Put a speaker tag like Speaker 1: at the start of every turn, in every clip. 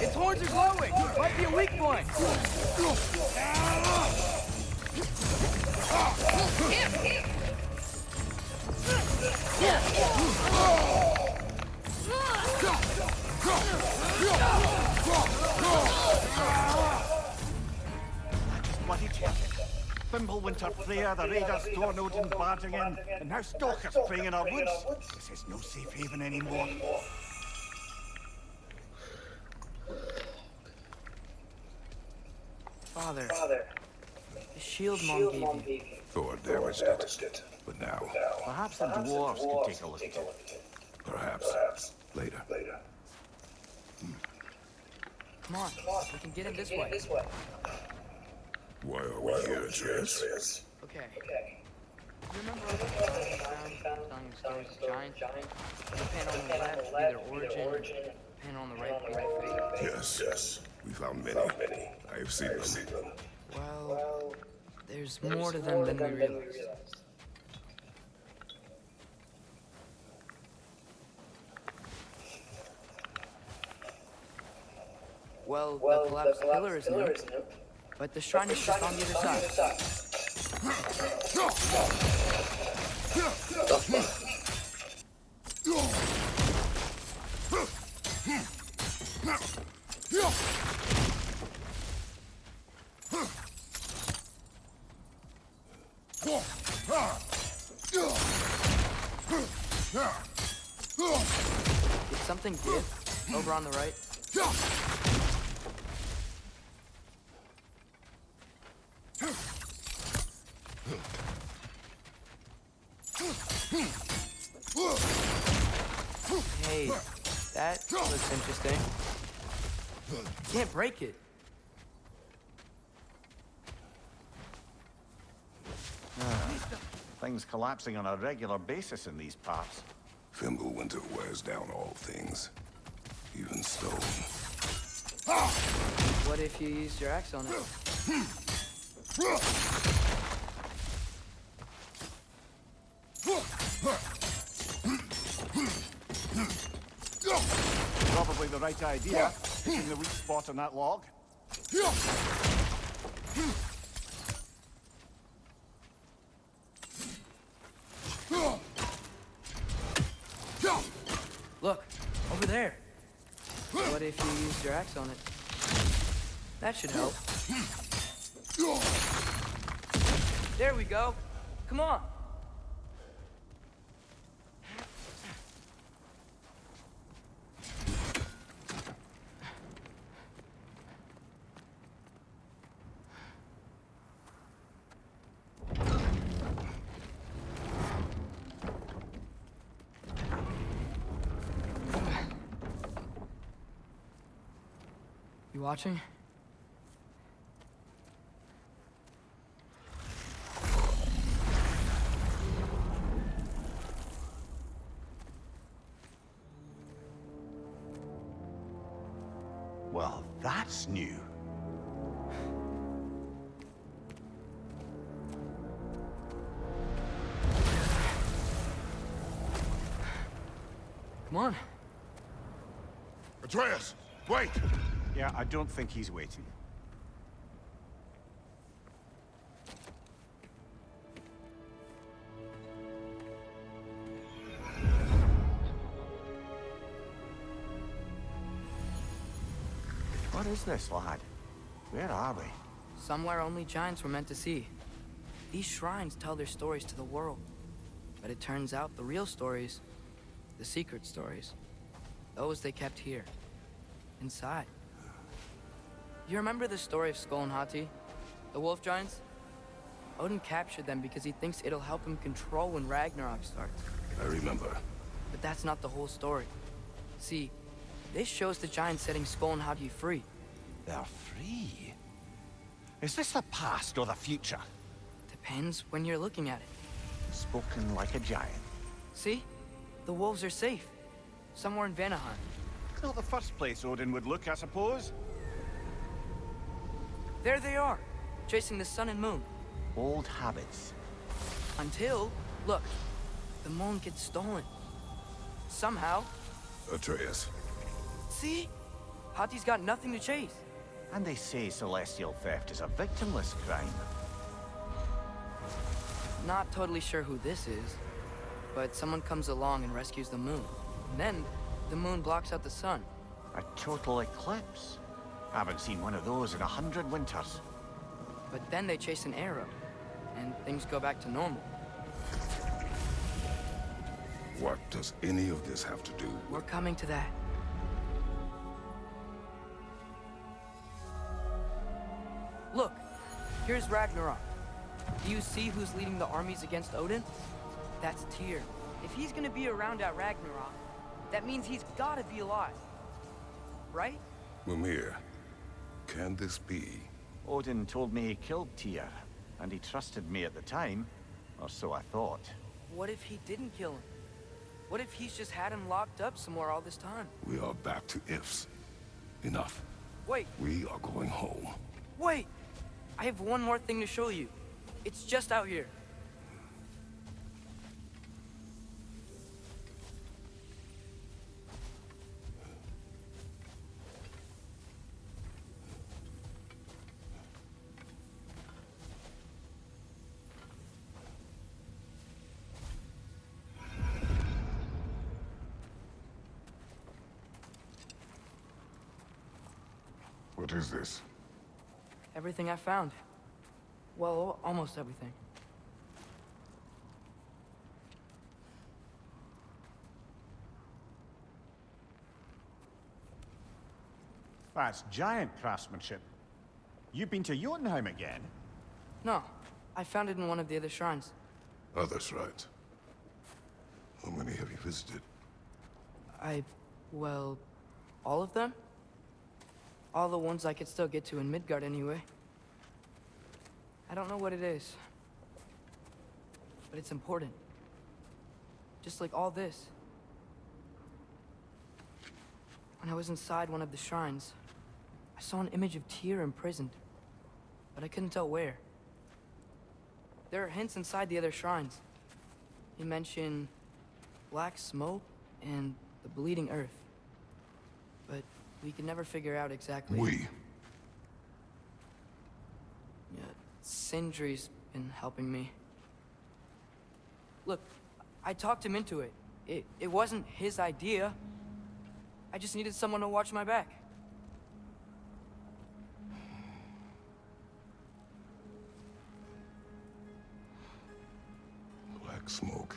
Speaker 1: Its horns are glowing! Might be a weak point!
Speaker 2: Bloody champion. Fimbulwinter Freya, the raiders, Thorn Odin barging in, and now stalkers preying in our woods. This is no safe haven anymore.
Speaker 1: Father, the shield Mom gave you.
Speaker 3: Thor damaged it. But now,
Speaker 2: Perhaps the dwarves could take a look at it.
Speaker 3: perhaps, later.
Speaker 1: Come on, we can get it this way.
Speaker 3: Why are we here, Atreus?
Speaker 1: Okay. You remember all the found telling stories of giants? The pen on the left be their origin, the pen on the right be their fate.
Speaker 3: Yes. We found many. I have seen them.
Speaker 1: Well, there's more to them than we realize. Well, the collapsed pillar is new, but the shrine is just on the other side. Did something give over on the right? Hey, that looks interesting. Can't break it.
Speaker 2: Things collapsing on a regular basis in these parts.
Speaker 3: Fimbulwinter wears down all things, even stone.
Speaker 1: What if you used your axe on it?
Speaker 2: Probably the right idea, hitting the weak spot on that log.
Speaker 1: Look, over there. What if you used your axe on it? That should help. There we go. Come on. You watching?
Speaker 2: Well, that's new.
Speaker 1: Come on.
Speaker 3: Atreus, wait!
Speaker 2: Yeah, I don't think he's waiting. What is this, lad? Where are we?
Speaker 1: Somewhere only giants were meant to see. These shrines tell their stories to the world. But it turns out the real stories, the secret stories, those they kept here, inside. You remember the story of Skull and Hati, the wolf giants? Odin captured them because he thinks it'll help him control when Ragnarok starts.
Speaker 3: I remember.
Speaker 1: But that's not the whole story. See, this shows the giants setting Skull and Hadi free.
Speaker 2: They're free? Is this the past or the future?
Speaker 1: Depends when you're looking at it.
Speaker 2: Spoken like a giant.
Speaker 1: See? The wolves are safe. Somewhere in Vanaheim.
Speaker 2: Not the first place Odin would look, I suppose.
Speaker 1: There they are, chasing the sun and moon.
Speaker 2: Old habits.
Speaker 1: Until, look, the moon gets stolen. Somehow.
Speaker 3: Atreus.
Speaker 1: See? Hati's got nothing to chase.
Speaker 2: And they say celestial theft is a victimless crime.
Speaker 1: Not totally sure who this is, but someone comes along and rescues the moon. And then, the moon blocks out the sun.
Speaker 2: A total eclipse. Haven't seen one of those in 100 winters.
Speaker 1: But then they chase an arrow, and things go back to normal.
Speaker 3: What does any of this have to do with...
Speaker 1: We're coming to that. Look, here's Ragnarok. Do you see who's leading the armies against Odin? That's Tyr. If he's gonna be around at Ragnarok, that means he's gotta be alive. Right?
Speaker 3: Mimir, can this be?
Speaker 2: Odin told me he killed Tyr, and he trusted me at the time, or so I thought.
Speaker 1: What if he didn't kill him? What if he's just had him locked up somewhere all this time?
Speaker 3: We are back to ifs. Enough.
Speaker 1: Wait,
Speaker 3: We are going home.
Speaker 1: wait! I have one more thing to show you. It's just out here.
Speaker 3: What is this?
Speaker 1: Everything I found. Well, almost everything.
Speaker 2: That's giant craftsmanship. You've been to Jotunheim again?
Speaker 1: No, I found it in one of the other shrines.
Speaker 3: Other shrines. How many have you visited?
Speaker 1: Well, all of them? All the ones I could still get to in Midgard anyway. I don't know what it is, but it's important. Just like all this. When I was inside one of the shrines, I saw an image of Tyr imprisoned, but I couldn't tell where. There are hints inside the other shrines. He mentioned black smoke and the bleeding earth. But we could never figure out exactly.
Speaker 3: We.
Speaker 1: Yeah, Sindri's been helping me. Look, I talked him into it. It wasn't his idea. I just needed someone to watch my back.
Speaker 3: Black smoke.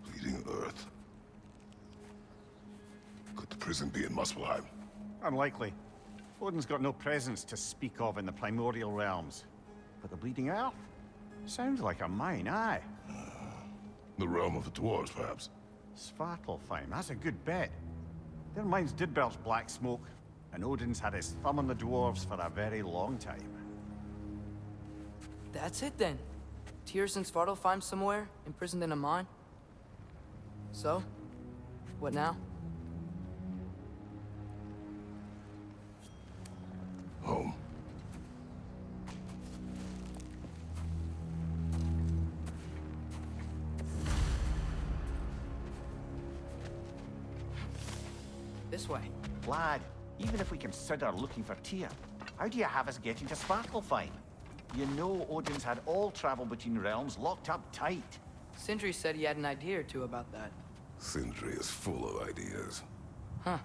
Speaker 3: Bleeding earth. Could the prison be in Muspelheim?
Speaker 2: Unlikely. Odin's got no presence to speak of in the primordial realms. But the Bleeding Earth? Sounds like a mine, aye.
Speaker 3: The realm of the dwarves, perhaps.
Speaker 2: Svartalfheim, that's a good bet. Their mines did belch black smoke, and Odin's had his thumb on the dwarves for a very long time.
Speaker 1: That's it then. Tyr's in Svartalfheim somewhere, imprisoned in a mine. So, what now?
Speaker 3: Home.
Speaker 1: This way.
Speaker 2: Lad, even if we consider looking for Tyr, how do you have us getting to Svartalfheim? You know Odin's had all travel between realms locked up tight.
Speaker 1: Sindri said he had an idea or two about that.
Speaker 3: Sindri is full of ideas.
Speaker 1: Huh.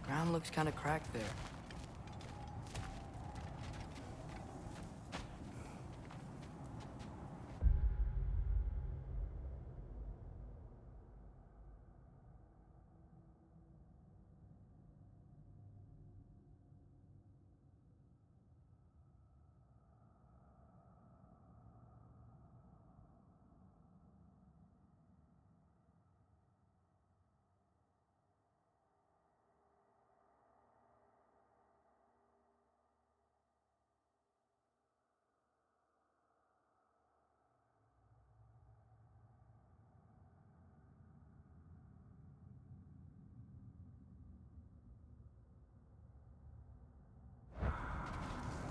Speaker 1: Ground looks kind of cracked there.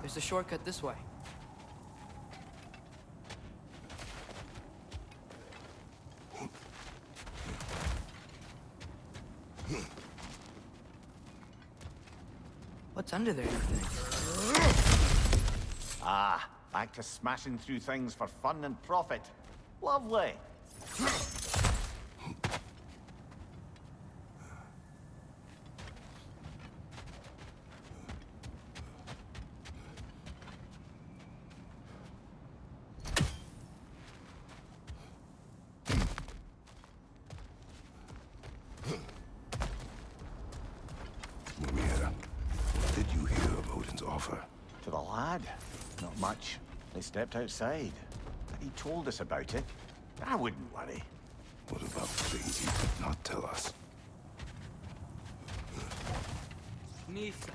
Speaker 1: There's a shortcut this way. What's under there, you think?
Speaker 2: Ah, back to smashing through things for fun and profit. Lovely.
Speaker 3: Mimir, what did you hear of Odin's offer?
Speaker 2: To the lad? Not much. They stepped outside. He told us about it. I wouldn't worry.
Speaker 3: What about things he did not tell us?
Speaker 1: Nisa.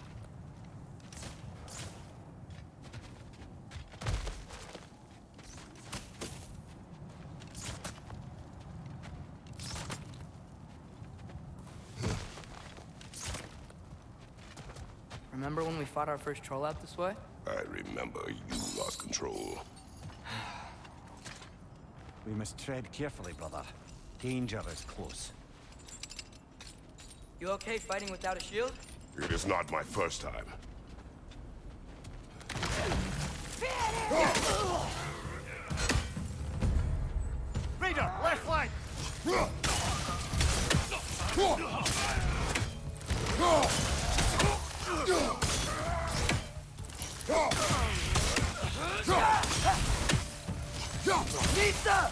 Speaker 1: Remember when we fought our first troll out this way?
Speaker 3: I remember you lost control.
Speaker 2: We must tread carefully, brother. Danger is close.
Speaker 1: You okay fighting without a shield?
Speaker 3: It is not my first time.
Speaker 2: Raider, left flank!
Speaker 1: Nisa!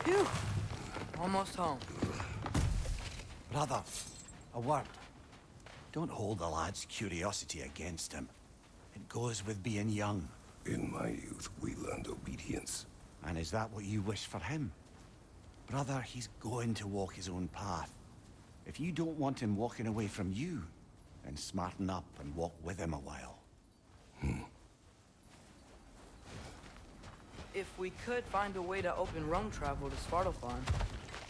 Speaker 1: Phew. Almost home.
Speaker 2: Brother, a word. Don't hold the lad's curiosity against him. It goes with being young.
Speaker 3: In my youth, we learned obedience.
Speaker 2: And is that what you wish for him? Brother, he's going to walk his own path. If you don't want him walking away from you, then smarten up and walk with him a while.
Speaker 1: If we could find a way to open roam travel to Svartalfheim,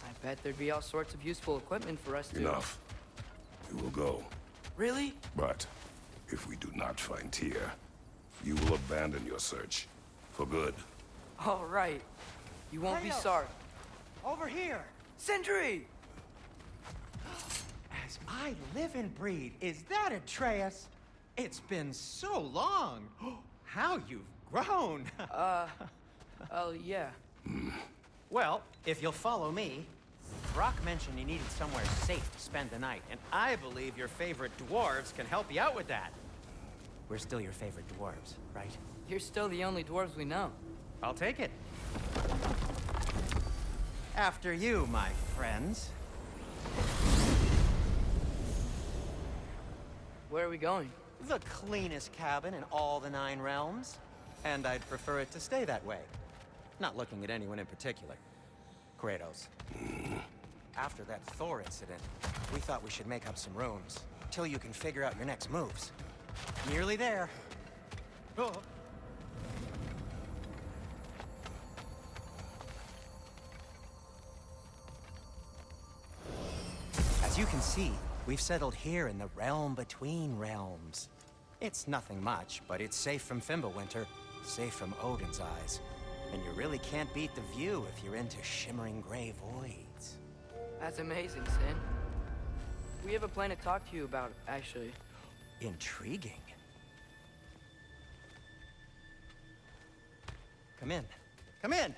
Speaker 1: I bet there'd be all sorts of useful equipment for us to...
Speaker 3: Enough. We will go.
Speaker 1: Really?
Speaker 3: But if we do not find Tyr, you will abandon your search. For good.
Speaker 1: All right. You won't be
Speaker 4: Kratos!
Speaker 1: sorry.
Speaker 4: Over here!
Speaker 1: Sentry!
Speaker 4: As I live and breathe, is that Atreus? It's been so long! How you've grown!
Speaker 1: Oh, yeah.
Speaker 4: Well, if you'll follow me, Brock mentioned he needed somewhere safe to spend the night, and I believe your favorite dwarves can help you out with that. We're still your favorite dwarves, right?
Speaker 1: You're still the only dwarves we know.
Speaker 4: I'll take it. After you, my friends.
Speaker 1: Where are we going?
Speaker 4: The cleanest cabin in all the 9 realms. And I'd prefer it to stay that way. Not looking at anyone in particular. Kratos. After that Thor incident, we thought we should make up some rooms, till you can figure out your next moves. Nearly there. Oh. As you can see, we've settled here in the realm between realms. It's nothing much, but it's safe from Fimbulwinter, safe from Odin's eyes. And you really can't beat the view if you're into shimmering gray voids.
Speaker 1: That's amazing, Sin. We have a plan to talk to you about, actually.
Speaker 4: Intriguing. Come in. Come in!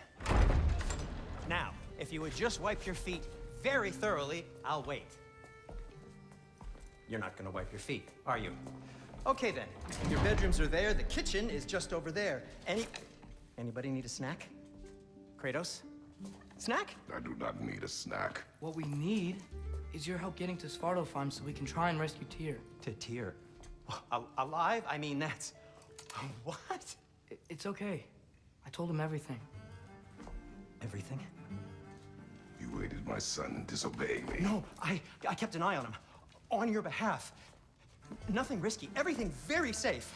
Speaker 4: Now, if you would just wipe your feet very thoroughly, I'll wait. You're not gonna wipe your feet, are you? Okay then. Your bedrooms are there, the kitchen is just over there. Anybody need a snack? Kratos? Snack?
Speaker 3: I do not need a snack.
Speaker 1: What we need is your help getting to Svartalfheim so we can try and rescue Tyr.
Speaker 4: To Tyr. Alive? I mean, that's... What?
Speaker 1: It's okay. I told him everything.
Speaker 4: Everything?
Speaker 3: You aided my son in disobeying me.
Speaker 4: No, I kept an eye on him. On your behalf. Nothing risky. Everything very safe.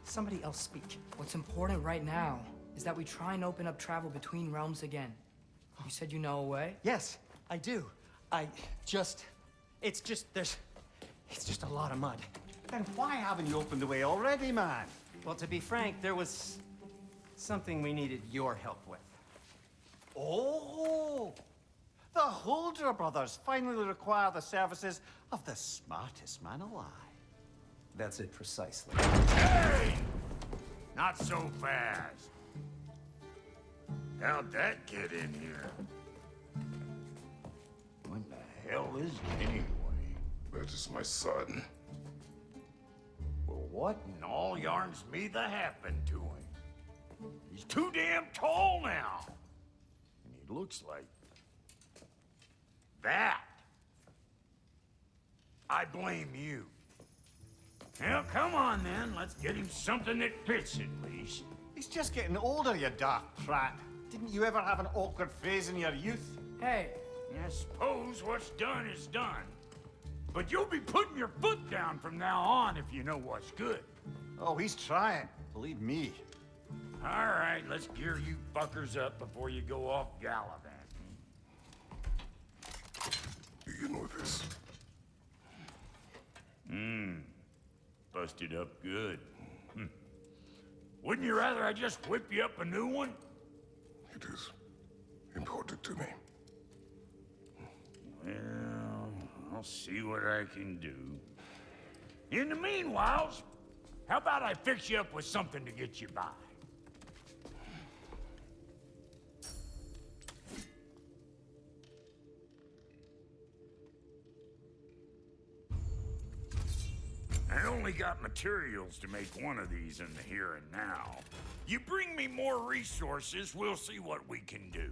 Speaker 4: Somebody else speak.
Speaker 1: What's important right now is that we try and open up travel between realms again. You said you know a way?
Speaker 4: Yes, I do. It's just a lot of mud.
Speaker 2: Then why haven't you opened the way already, man?
Speaker 4: Well, to be frank, there was something we needed your help with.
Speaker 2: Oh! The Holder brothers finally require the services of the smartest man alive.
Speaker 4: That's it precisely.
Speaker 5: Hey! Not so fast. How'd that get in here? What the hell is it anyway?
Speaker 3: That is my son.
Speaker 5: Well, what in all yarns me the happened to him? He's too damn tall now. And he looks like... that. I blame you. Well, come on then. Let's get him something that fits at least.
Speaker 2: He's just getting older, you daft prat. Didn't you ever have an awkward phase in your youth?
Speaker 1: Hey,
Speaker 5: I suppose what's done is done. But you'll be putting your foot down from now on if you know what's good.
Speaker 2: Oh, he's trying. Believe me.
Speaker 5: All right, let's gear you fuckers up before you go off gallivanting.
Speaker 3: Begin with this.
Speaker 5: Busted up good. Wouldn't you rather I just whip you up a new one?
Speaker 3: It is important to me.
Speaker 5: Well, I'll see what I can do. In the meanwhile, how about I fix you up with something to get you by? I only got materials to make one of these in the here and now. You bring me more resources, we'll see what we can do.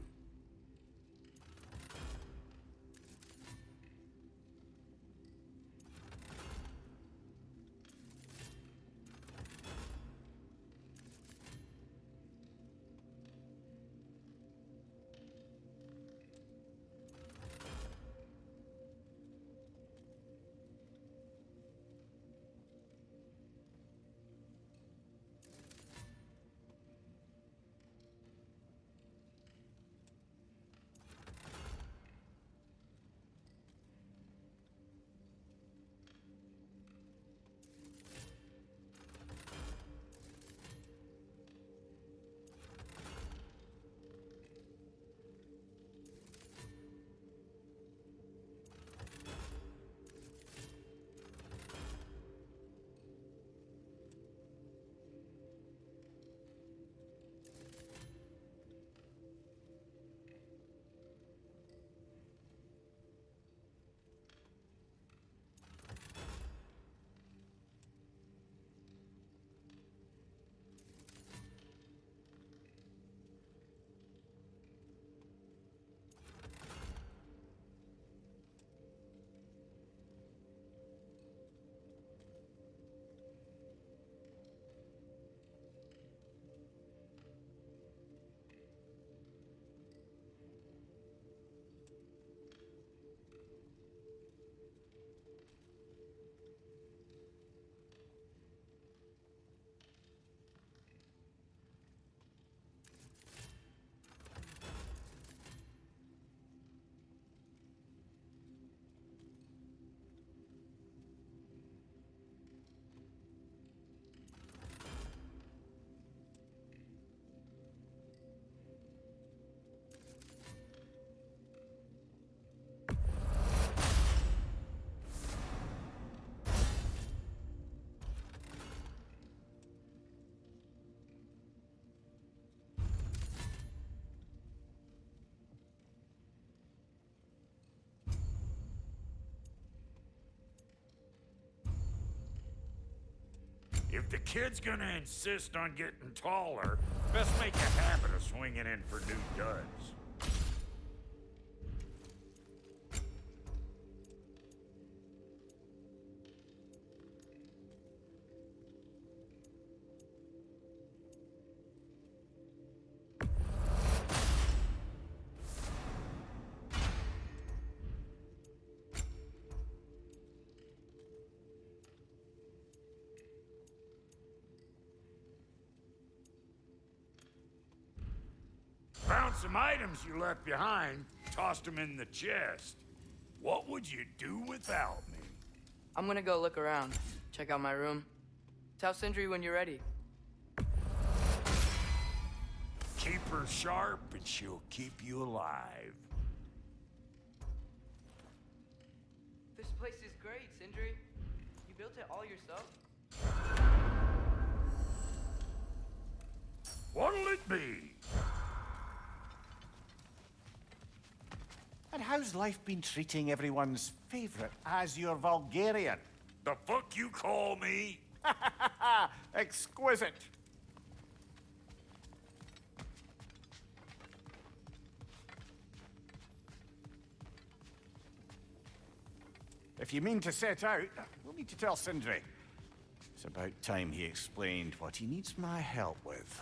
Speaker 5: If the kid's gonna insist on getting taller, best make a habit of swinging in for new duds. found some items you left behind, tossed them in the chest. What would you do without me?
Speaker 1: I'm gonna go look around, check out my room. Tell Sindri when you're ready.
Speaker 5: Keep her sharp and she'll keep you alive.
Speaker 1: This place is great, Sindri. You built it all yourself?
Speaker 5: What'll it be?
Speaker 2: And how's life been treating everyone's favorite Azure Vulgarian?
Speaker 5: The fuck you call me?
Speaker 2: Exquisite. If you mean to set out, we'll need to tell Sindri. It's about time he explained what he needs my help with.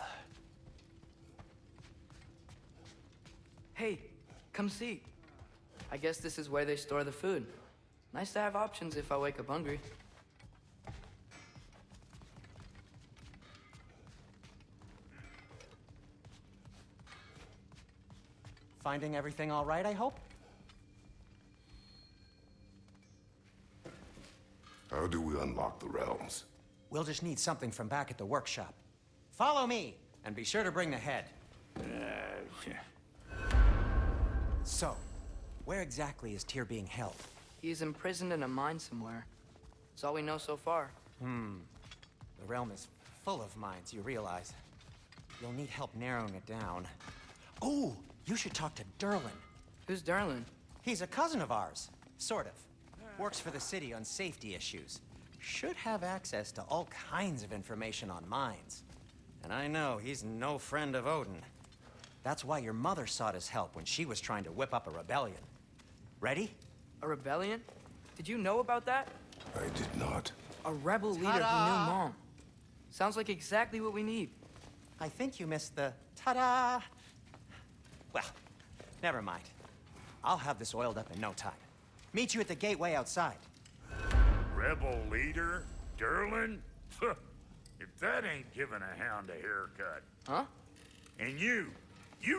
Speaker 1: Hey, come see. I guess this is where they store the food. Nice to have options if I wake up hungry.
Speaker 4: Finding everything all right, I hope?
Speaker 3: How do we unlock the realms?
Speaker 4: We'll just need something from back at the workshop. Follow me, and be sure to bring the head. So, where exactly is Tyr being held?
Speaker 1: He's imprisoned in a mine somewhere. That's all we know so far.
Speaker 4: The realm is full of mines, you realize. You'll need help narrowing it down. Oh, you should talk to Derlin.
Speaker 1: Who's Darlin?
Speaker 4: He's a cousin of ours, sort of. Works for the city on safety issues. Should have access to all kinds of information on mines. And I know he's no friend of Odin. That's why your mother sought his help when she was trying to whip up a rebellion. Ready?
Speaker 1: A rebellion? Did you know about that?
Speaker 3: I did not.
Speaker 1: A rebel leader who knew Mom. Sounds like exactly what we need.
Speaker 4: I think you missed the ta-da. Well, never mind. I'll have this oiled up in no time. Meet you at the gateway outside.
Speaker 5: Rebel leader? Derlin? If that ain't giving a hound a haircut.
Speaker 1: Huh?
Speaker 5: And you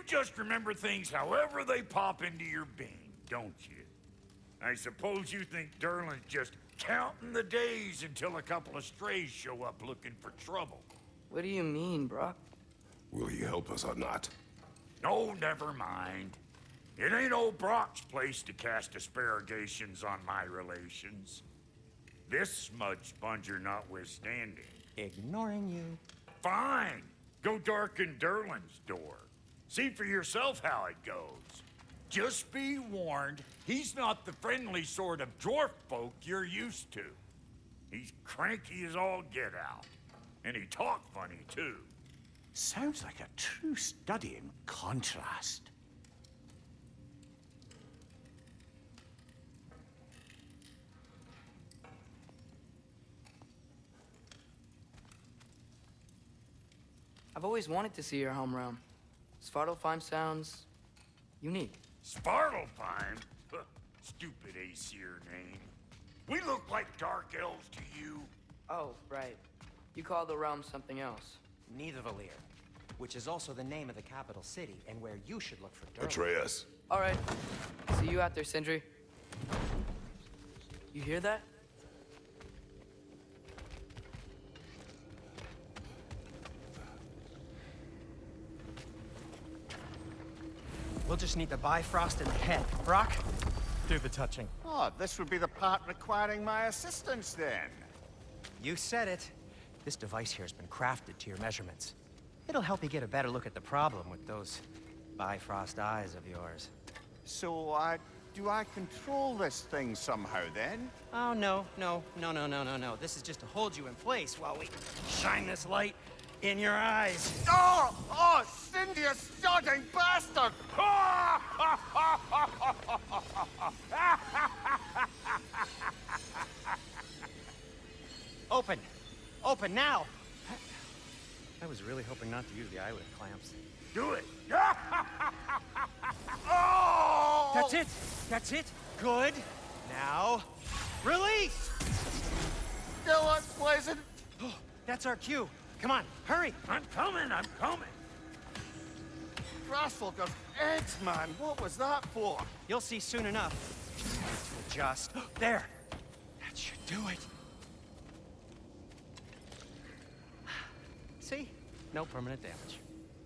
Speaker 5: just remember things however they pop into your being, don't you? I suppose you think Derlin's just counting the days until a couple of strays show up looking for trouble.
Speaker 1: What do you mean, Brock?
Speaker 3: Will he help us or not?
Speaker 5: No, never mind. It ain't old Brock's place to cast asparagations on my relations. This smudge sponger notwithstanding.
Speaker 4: Ignoring you.
Speaker 5: Fine. Go darken Derlin's door. See for yourself how it goes. Just be warned, he's not the friendly sort of dwarf folk you're used to. He's cranky as all get out. And he talk funny, too.
Speaker 2: Sounds like a true study in contrast.
Speaker 1: I've always wanted to see your home realm. Svartalfheim sounds unique.
Speaker 5: Svartalfheim? Stupid Aesir name. We look like dark elves to you.
Speaker 1: Oh, right. You call the realm something else.
Speaker 4: Nidavellir, which is also the name of the capital city and where you should look for Derlin.
Speaker 3: Atreus.
Speaker 1: All right. See you out there, Sindri. You hear that?
Speaker 4: We'll just need the Bifrost in the head. Brock, do the touching.
Speaker 2: Oh, this would be the part requiring my assistance then.
Speaker 4: You said it. This device here has been crafted to your measurements. It'll help you get a better look at the problem with those Bifrost eyes of yours.
Speaker 2: So, do I control this thing somehow then?
Speaker 4: Oh, no. This is just to hold you in place while we shine this light in your eyes.
Speaker 2: Oh, Cindy, you sodding bastard!
Speaker 4: Open! Open now! I was really hoping not to use the eyelid clamps.
Speaker 5: Do it.
Speaker 2: Oh!
Speaker 4: That's it! That's it! Good! Now, release!
Speaker 2: Still unpleasant.
Speaker 4: That's our cue. Come on, hurry!
Speaker 5: I'm coming.
Speaker 2: Grassfolker's eggs, man. What was that for?
Speaker 4: You'll see soon enough. Just there. That should do it. See? No permanent damage.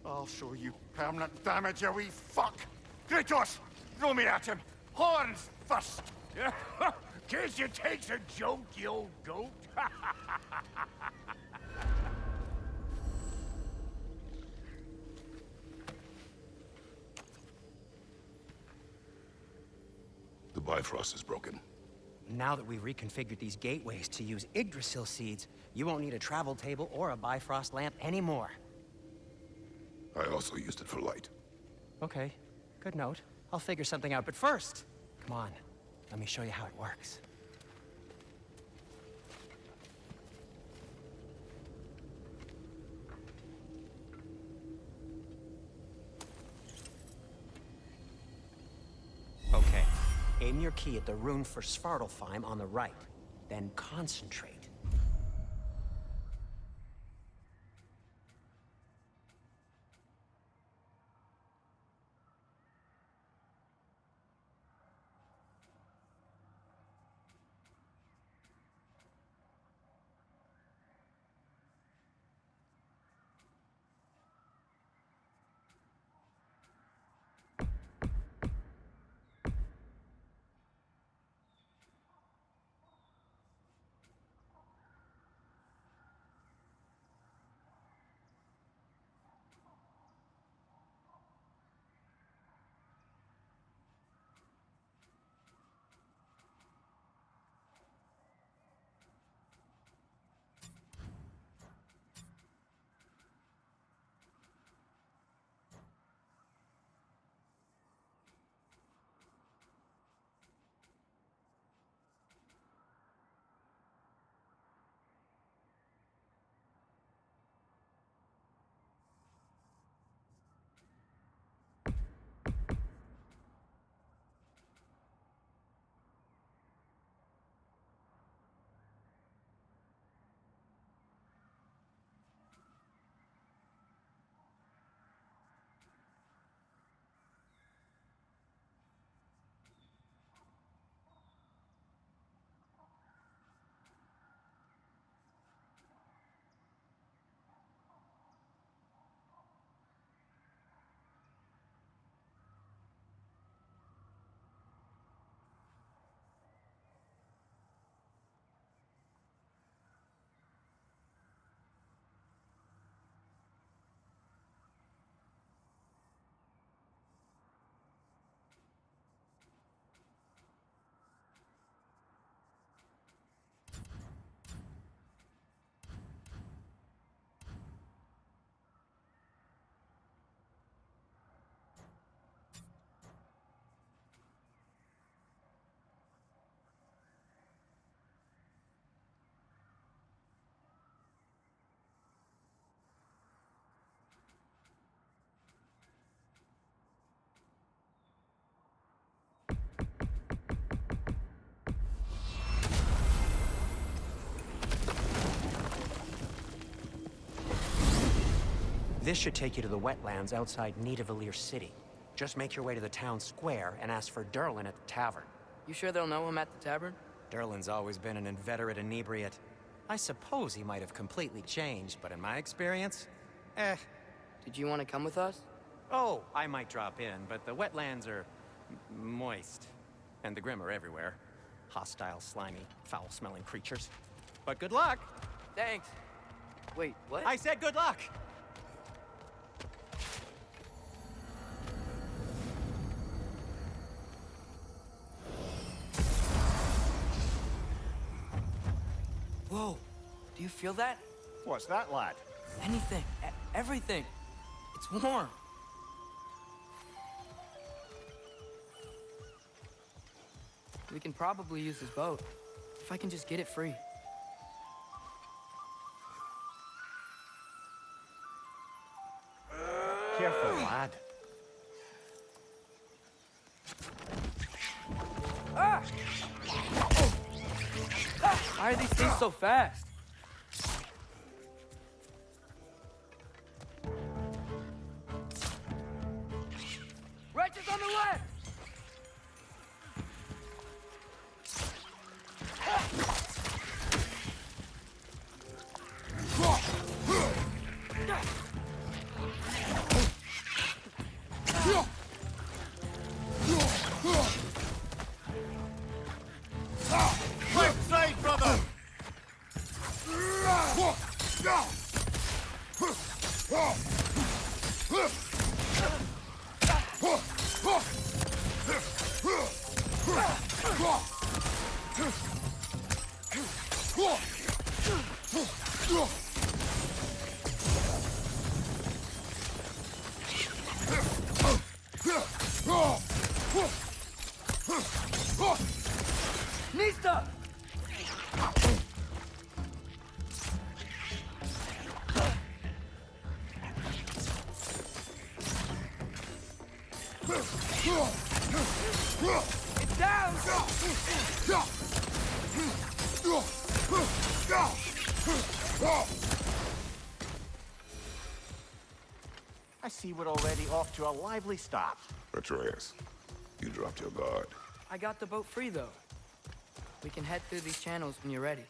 Speaker 2: I'll show you permanent damage, you wee fuck. Kratos, throw me at him. Horns first.
Speaker 5: Guess you takes a joke, you old goat.
Speaker 3: The Bifrost is broken.
Speaker 4: Now that we've reconfigured these gateways to use Yggdrasil seeds, you won't need a travel table or a Bifrost lamp anymore.
Speaker 3: I also used it for light.
Speaker 4: Okay, good note. I'll figure something out, but first, come on, let me show you how it works. Okay, aim your key at the rune for Svartalfheim on the right, then concentrate. This should take you to the wetlands outside Nidavellir City. Just make your way to the town square and ask for Durlin at the tavern.
Speaker 1: You sure they'll know him at the tavern?
Speaker 4: Durlin's always been an inveterate inebriate. I suppose he might have completely changed, but in my experience,
Speaker 1: Did you want to come with us?
Speaker 4: Oh, I might drop in, but the wetlands are moist. And the Grim are everywhere. Hostile, slimy, foul-smelling creatures. But good luck!
Speaker 1: Thanks. Wait, what?
Speaker 4: I said good luck!
Speaker 1: Whoa, do you feel that?
Speaker 2: What's that, lad?
Speaker 1: Anything, everything. It's warm. We can probably use this boat, if I can just get it free.
Speaker 2: Careful, lad.
Speaker 1: Ah! Why are these things so fast? On the left!
Speaker 2: Left side, brother!
Speaker 1: Nista! It's down!
Speaker 2: I see we're already off to a lively start.
Speaker 3: Atreus, you dropped your guard.
Speaker 1: I got the boat free, though. We can head through these channels when you're ready.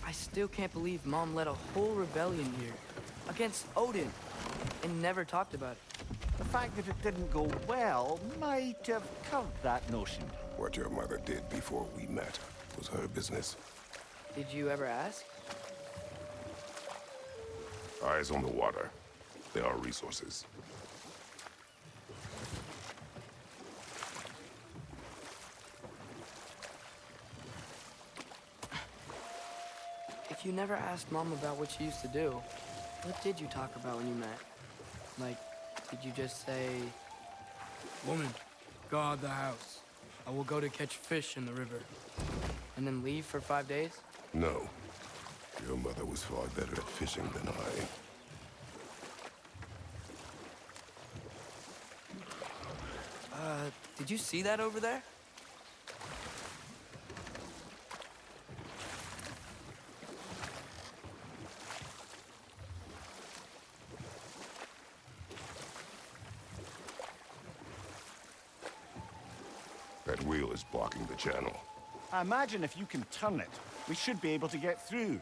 Speaker 1: I still can't believe Mom led a whole rebellion here against Odin and never talked about it.
Speaker 2: The fact that it didn't go well might have covered that notion.
Speaker 3: What your mother did before we met was her business.
Speaker 1: Did you ever ask?
Speaker 3: Eyes on the water. There are resources.
Speaker 1: If you never asked Mom about what she used to do, what did you talk about when you met? Like, did you just say, "Woman, guard the house. I will go to catch fish in the river," and then leave for 5 days?
Speaker 3: No. Your mother was far better at fishing than I.
Speaker 1: Did you see that over there?
Speaker 3: That wheel is blocking the channel.
Speaker 2: I imagine if you can turn it, we should be able to get through.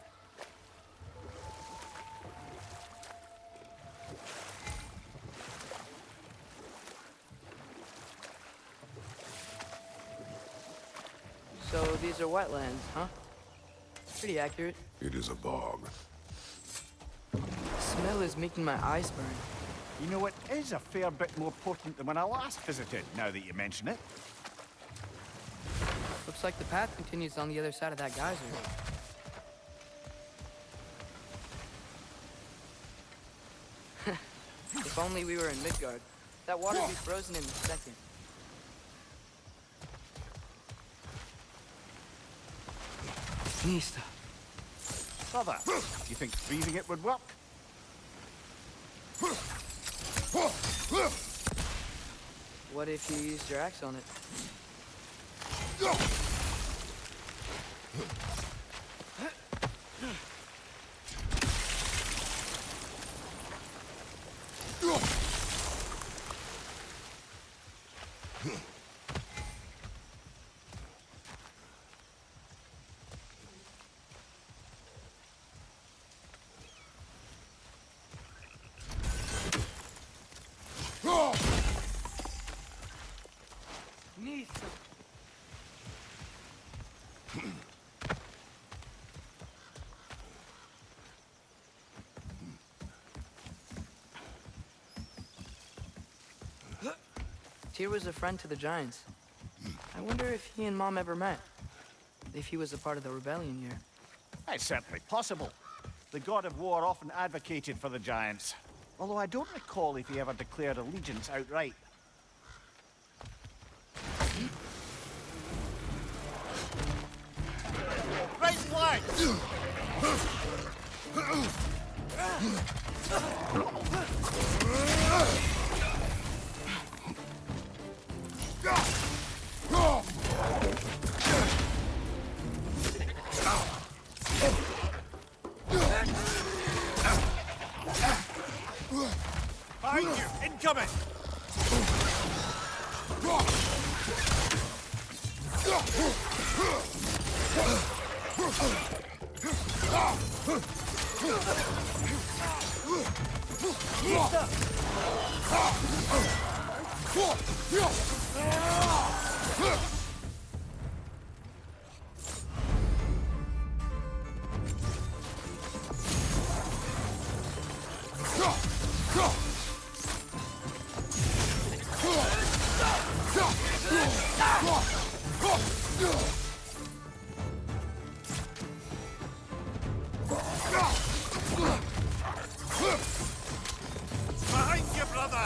Speaker 1: So these are wetlands, huh? Pretty accurate.
Speaker 3: It is a bog.
Speaker 1: The smell is making my eyes burn.
Speaker 2: You know, it is a fair bit more potent than when I last visited, now that you mention it.
Speaker 1: Looks like the path continues on the other side of that geyser. If only we were in Midgard. That water would be frozen in a second. Nista.
Speaker 2: Brother, you think freezing it would work?
Speaker 1: What if you used your axe on it? Nista. Tyr was a friend to the Giants. I wonder if he and Mom ever met. If he was a part of the rebellion here.
Speaker 2: It's certainly possible. The God of War often advocated for the Giants. Although I don't recall if he ever declared allegiance outright. Right flank!
Speaker 6: incoming! Behind you, brother!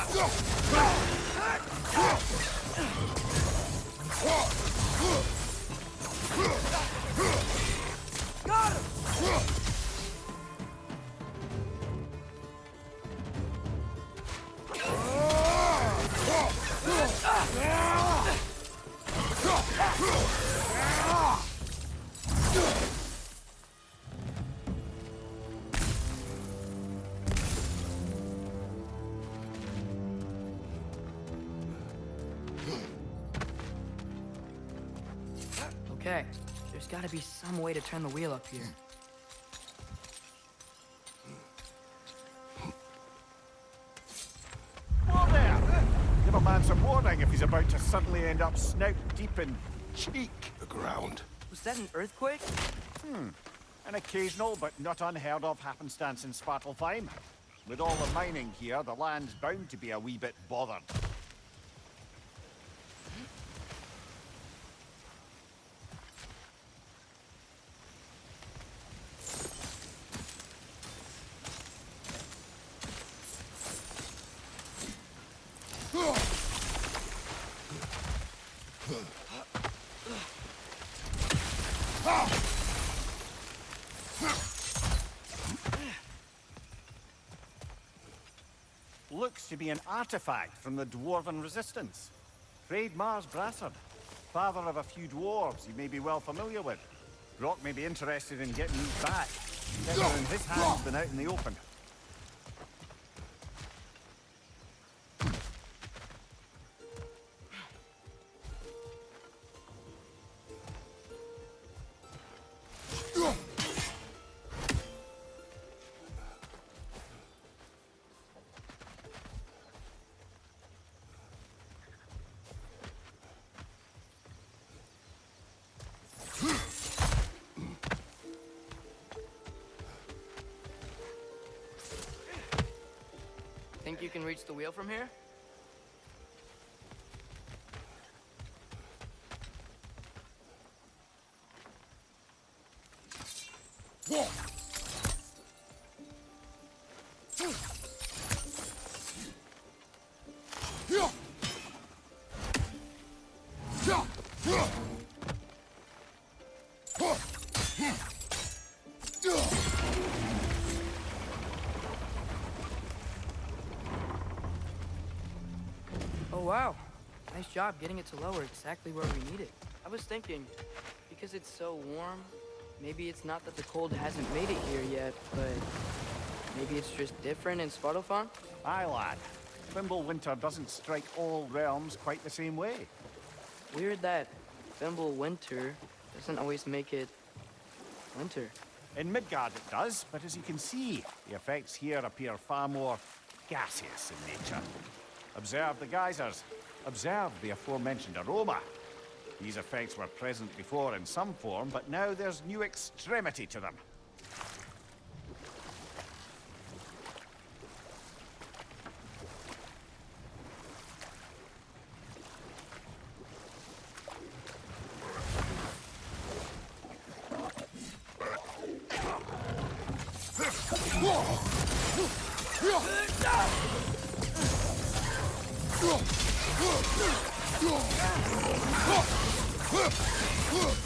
Speaker 1: Got him! Okay, there's gotta be some way to turn the wheel up here.
Speaker 2: Whoa there! Give a man some warning if he's about to suddenly end up snout deep in cheek.
Speaker 3: The ground.
Speaker 1: Was that an earthquake?
Speaker 2: An occasional but not unheard of happenstance in Svartalfheim. With all the mining here, the land's bound to be a wee bit bothered. Looks to be an artifact from the Dwarven Resistance. Freyd Mars Brassard, father of a few dwarves you may be well familiar with. Brock may be interested in getting these back. Never in his hands than out in the open.
Speaker 1: Think you can reach the wheel from here? Oh wow, nice job getting it to lower exactly where we need it. I was thinking, because it's so warm, maybe it's not that the cold hasn't made it here yet, but maybe it's just different in Svartalfheim?
Speaker 2: Aye, lad. Winter doesn't strike all realms quite the same way.
Speaker 1: Weird that Winter doesn't always make it winter.
Speaker 2: In Midgard it does, but as you can see, the effects here appear far more gaseous in nature. Observe the geysers. Observe the aforementioned aroma. These effects were present before in some form, but now there's new extremity to them.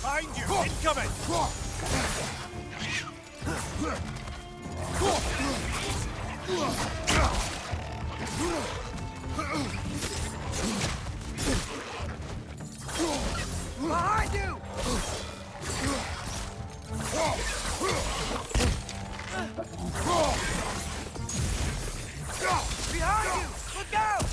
Speaker 6: Behind you! Incoming!
Speaker 1: Behind you! Behind you! Look out!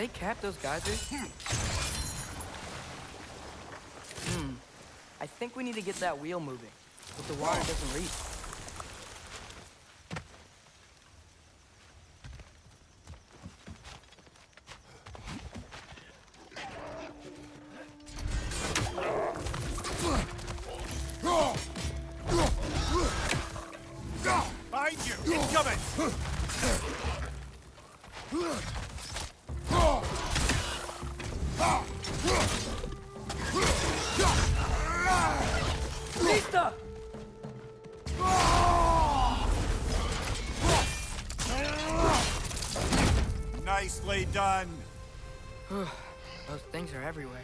Speaker 1: they cap those geysers? I think we need to get that wheel moving, but the water doesn't reach.
Speaker 6: Behind you! Incoming!
Speaker 1: Lista!
Speaker 6: Nicely done.
Speaker 1: Those things are everywhere.